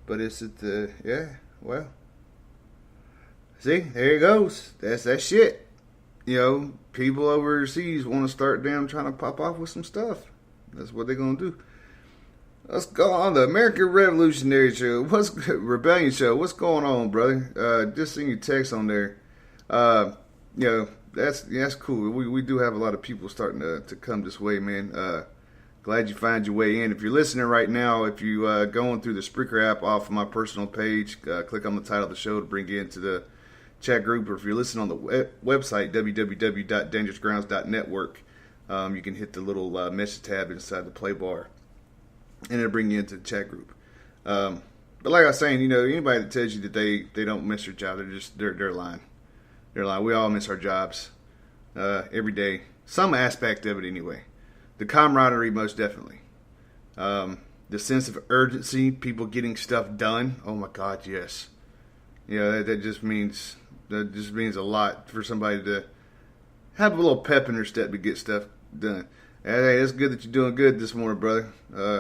But it's at the yeah. Well, see, there it goes. That's that shit. People overseas want to start damn trying to pop off with some stuff. That's what they're gonna do. Let's go on the American Revolutionary Show. What's Rebellion Show? What's going on, brother? Just seeing your text on there. Uh, that's cool. We do have a lot of people starting to come this way, man. Glad you find your way in. If you're listening right now, if you going through the Spreaker app off of my personal page, click on the title of the show to bring you into the chat group. Or if you're listening on the website, www.dangerousgrounds.network, you can hit the little message tab inside the play bar, and it'll bring you into the chat group. But like I was saying, anybody that tells you that they don't miss their job, they're lying. They're lying. We all miss our jobs every day, some aspect of it anyway. The camaraderie, most definitely. The sense of urgency, people getting stuff done. Oh my God, yes. That just means a lot for somebody to have a little pep in their step to get stuff done. Hey, it's good that you're doing good this morning, brother.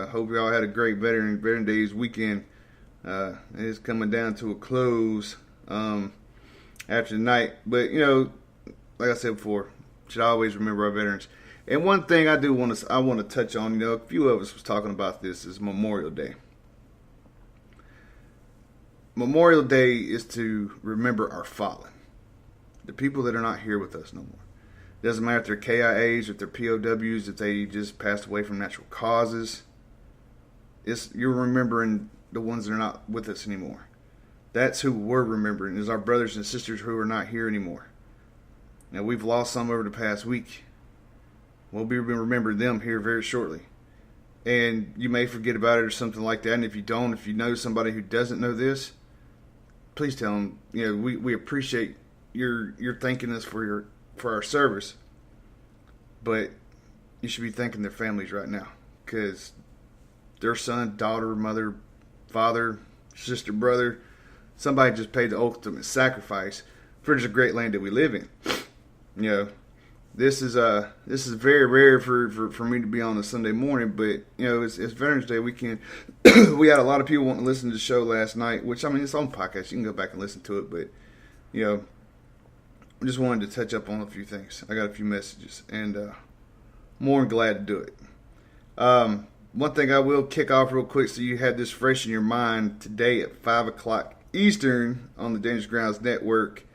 Hope you all had a great Veteran Days weekend. It's coming down to a close after the night. But, like I said before, should always remember our veterans. And one thing I want to touch on, a few of us was talking about this, is Memorial Day. Memorial Day is to remember our fallen, the people that are not here with us no more. Doesn't matter if they're KIAs, if they're POWs, if they just passed away from natural causes. You're remembering the ones that are not with us anymore. That's who we're remembering, is our brothers and sisters who are not here anymore. Now, we've lost some over the past week. We'll be remembering them here very shortly. And you may forget about it or something like that. And if you know somebody who doesn't know this, please tell them, we appreciate your thanking us for our service. But you should be thanking their families right now. Because their son, daughter, mother, father, sister, brother, somebody just paid the ultimate sacrifice for this great land that we live in. This is very rare for me to be on a Sunday morning, but it's Veterans Day weekend. We had a lot of people wanting to listen to the show last night, which it's on podcast. You can go back and listen to it, but I just wanted to touch up on a few things. I got a few messages, and more than glad to do it. One thing I will kick off real quick, so you have this fresh in your mind. Today at 5 o'clock Eastern on the Dangerous Grounds Network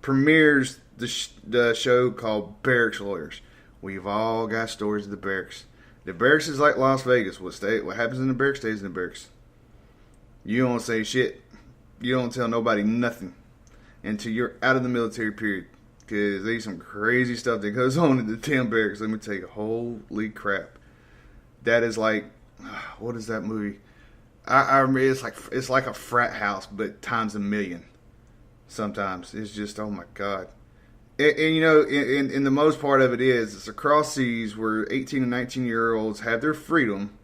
premieres the show called Barracks Lawyers. We've all got stories of the barracks. The barracks is like Las Vegas. What happens in the barracks stays in the barracks. You don't say shit. You don't tell nobody nothing until you're out of the military period. Because there's some crazy stuff that goes on in the damn barracks. Let me tell you, holy crap. That is like, what is that movie? I remember it's like a frat house, but times a million. Sometimes it's just, oh my God. And in the most part of it's across seas where 18 and 19-year-olds have their freedom,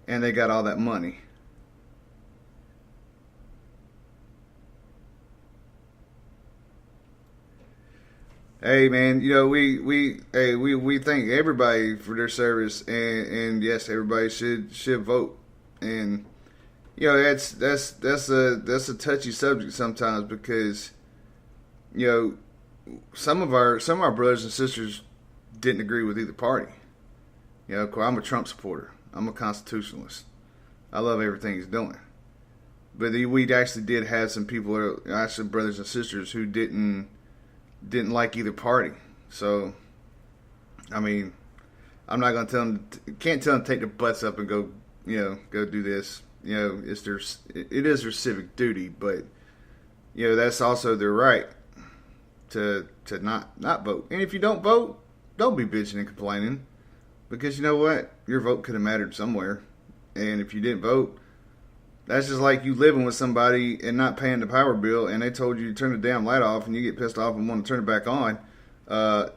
and they got all that money. Hey man, we thank everybody for their service, and yes, everybody should vote. And that's a touchy subject sometimes, because some of our brothers and sisters didn't agree with either party. I'm a Trump supporter. I'm a constitutionalist. I love everything he's doing. But we actually did have some people, actually brothers and sisters, who didn't like either party. So, I'm not gonna tell them. Can't tell them to take their butts up and go do this. It is their civic duty, but that's also their right to not vote. And if you don't vote, don't be bitching and complaining, because you know what, your vote could have mattered somewhere. And if you didn't vote, that's just like you living with somebody and not paying the power bill, and they told you to turn the damn light off, and you get pissed off and want to turn it back on.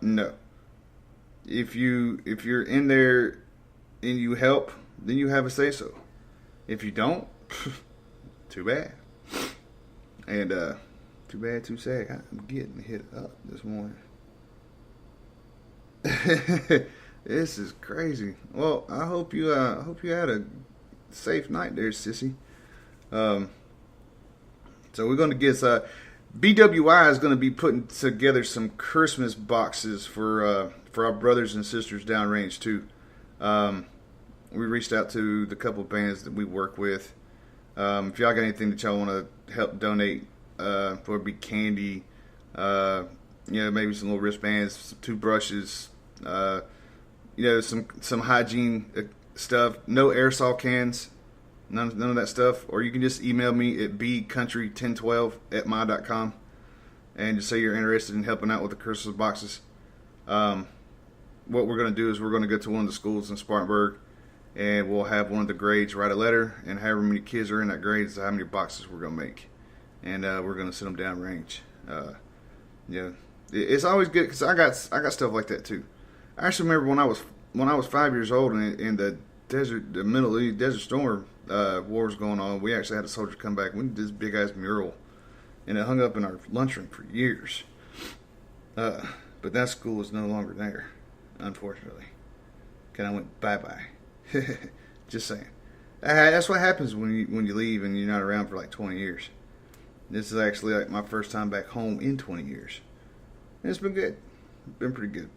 No. If you're in there and you help, then you have a say so. If you don't, too bad. And too bad, too sad. I'm getting hit up this morning. This is crazy. Well, I hope you had a safe night there, sissy. So we're going to get BWI is going to be putting together some Christmas boxes for our brothers and sisters downrange too. We reached out to the couple of bands that we work with. If y'all got anything that y'all want to help donate, for it be candy, maybe some little wristbands, some toothbrushes, some hygiene stuff. No aerosol cans, none of that stuff. Or you can just email me at bcountry1012@my.com and just say you're interested in helping out with the Christmas boxes. What we're going to do is we're going to go to one of the schools in Spartanburg, and we'll have one of the grades write a letter, and however many kids are in that grade is how many boxes we're going to make. And we're going to send them downrange. It's always good because I got stuff like that too. I actually remember when I was 5 years old and in the Middle East Desert Storm war was going on. We actually had a soldier come back. We did this big ass mural, and it hung up in our lunchroom for years. But that school is no longer there, unfortunately. Kind of went bye-bye. Just saying. That's what happens when you leave and you're not around for like 20 years. This is actually like my first time back home in 20 years. And it's been good. Been pretty good.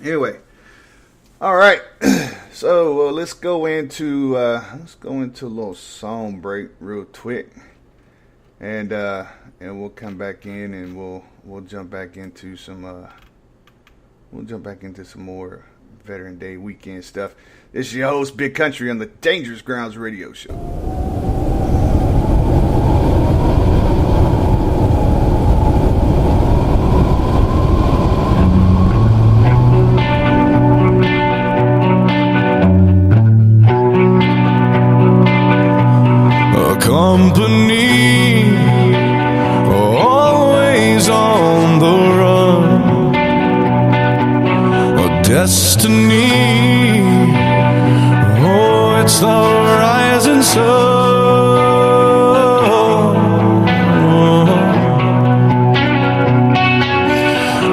Anyway. All right. So let's go into a little song break real quick. And we'll come back in and we'll jump back into some more Veteran Day weekend stuff. This is your host, Big Country, on the Dangerous Grounds Radio Show. A company always on the run, a destiny. Oh, it's the rising sun.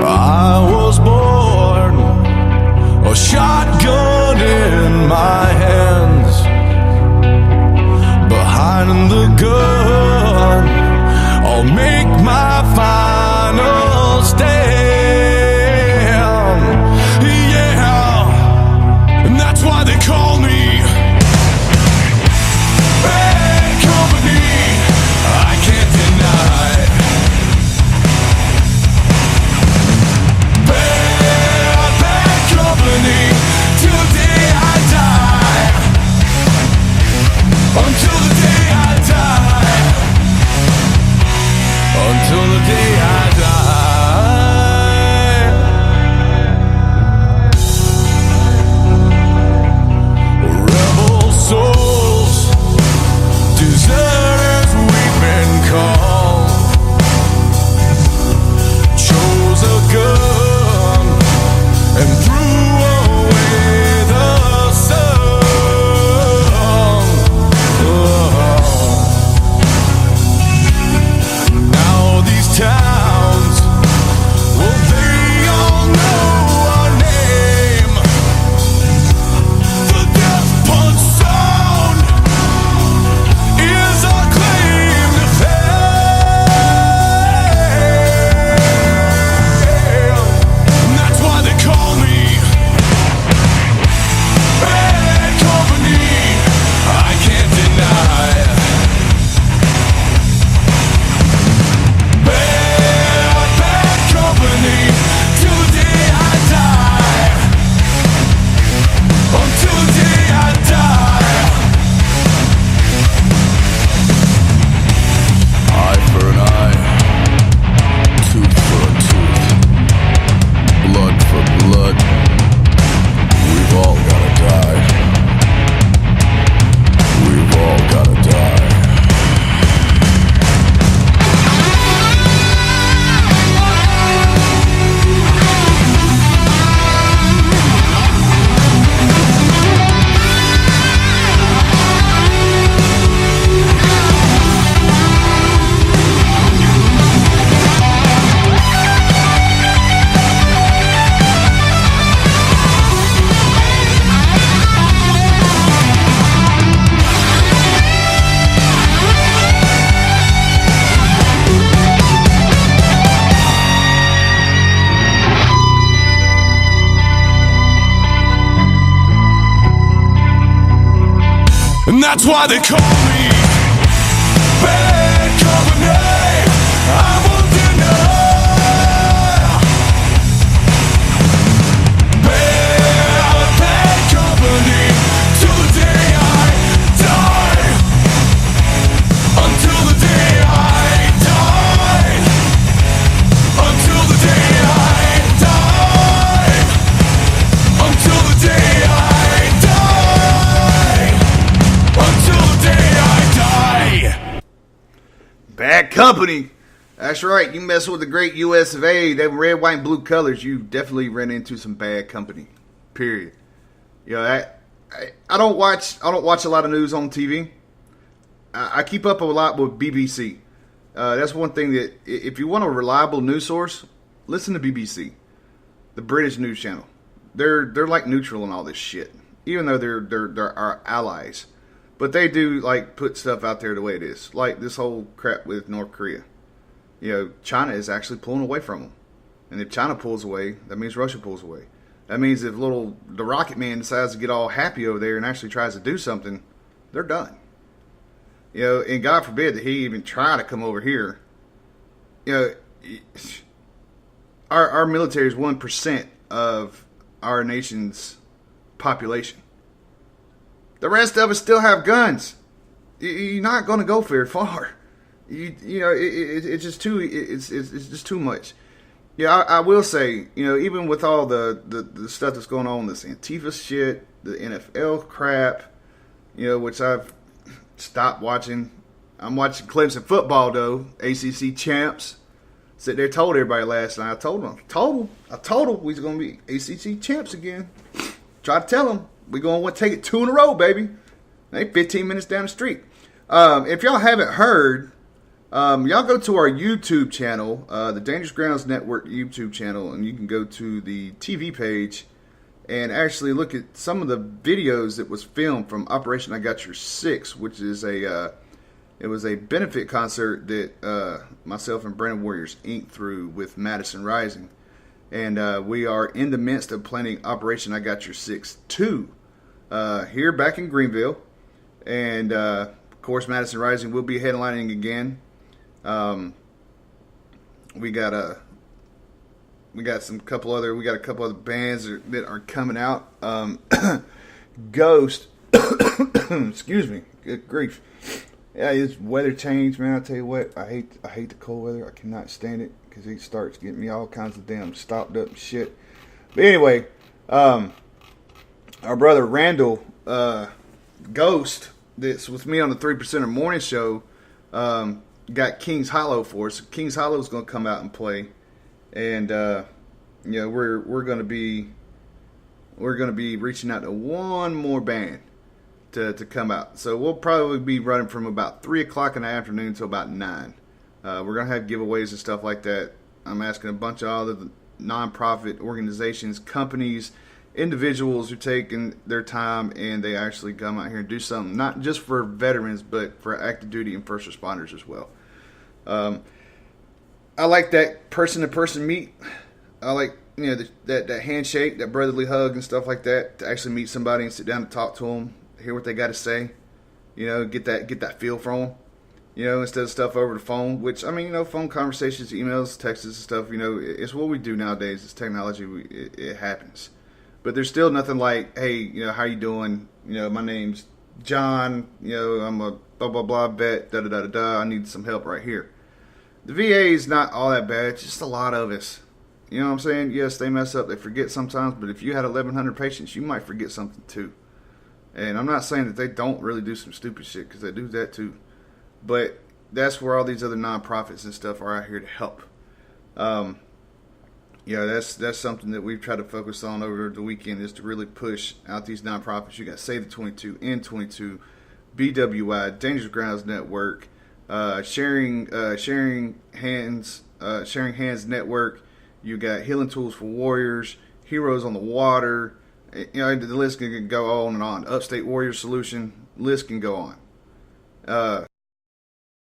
I was born, a shotgun in my hands, behind the gun. I'll make my final stand. Yeah, and that's why they call me bad company. I can't deny bad company till the day I die. Until the day I die. And that's why they call me bad company. I won't deny. Bad company till the day I die. Until the day I die. Until the day I die. Until the day I die. Until the day I die. Bad company. That's right. You mess with the great U.S. of A. Them red, white, and blue colors. You definitely ran into some bad company. Period. You know, I don't watch a lot of news on TV. I keep up a lot with BBC. That's one thing that if you want a reliable news source, listen to BBC, the British news channel. They're like neutral in all this shit, even though they're our allies. But they do like put stuff out there the way it is, like this whole crap with North Korea. You know, China is actually pulling away from them, and if China pulls away, that means Russia pulls away. That means if the Rocket Man decides to get all happy over there and actually tries to do something, they're done. You know, and God forbid that he even try to come over here. You know, our military is 1% of our nation's population. The rest of us still have guns. You're not going to go very far. You know, it's just too it's just too much. Yeah, I will say, you know, even with all the stuff that's going on, this Antifa shit, the NFL crap, you know, which I've stopped watching. I'm watching Clemson football though, ACC champs. Sit there, told everybody last night. I told them we was gonna be ACC champs again. Try to tell them we gonna take it 2 in a row, baby. They 15 minutes down the street. If y'all haven't heard, y'all go to our YouTube channel, the Dangerous Grounds Network YouTube channel, and you can go to the TV page and actually look at some of the videos that was filmed from Operation I Got Your 6, which is it was a benefit concert that myself and Brandon Warriors Inc. threw with Madison Rising. And we are in the midst of planning Operation I Got Your 6 2 here back in Greenville. And, of course, Madison Rising will be headlining again. We got a couple other bands that are coming out. Ghost, excuse me, good grief. Yeah, it's weather change, man. I tell you what, I hate the cold weather. I cannot stand it because it starts getting me all kinds of damn stopped up and shit. But anyway, our brother Randall, Ghost, that's with me on the 3%er morning show, got Kings Hollow for us. Kings Hollow is going to come out and play, and you know, we're going to be reaching out to one more band to come out. So we'll probably be running from about 3 o'clock in the afternoon till about 9. We're going to have giveaways and stuff like that. I'm asking a bunch of other non-profit organizations, companies, individuals who taking their time and they actually come out here and do something, not just for veterans, but for active duty and first responders as well. I like that person-to-person meet. I like, you know, that handshake, that brotherly hug and stuff like that, to actually meet somebody and sit down and talk to them, hear what they got to say, you know, get that feel from them, you know, instead of stuff over the phone, which, I mean, you know, phone conversations, emails, texts and stuff, you know, it's what we do nowadays. It's technology. It happens. But there's still nothing like, hey, you know, how you doing? You know, my name's John, you know, I'm a blah, blah, blah vet, da-da-da-da-da, I need some help right here. The VA is not all that bad. It's just a lot of us. You know what I'm saying? Yes, they mess up. They forget sometimes. But if you had 1,100 patients, you might forget something too. And I'm not saying that they don't really do some stupid shit, because they do that too. But that's where all these other nonprofits and stuff are out here to help. Yeah, that's something that we've tried to focus on over the weekend, is to really push out these nonprofits. You got Save the 22, N22, BWI, Dangerous Grounds Network, Sharing Hands Network. You got Healing Tools for Warriors, Heroes on the Water. You know, the list can go on and on. Upstate Warrior Solution, list can go on.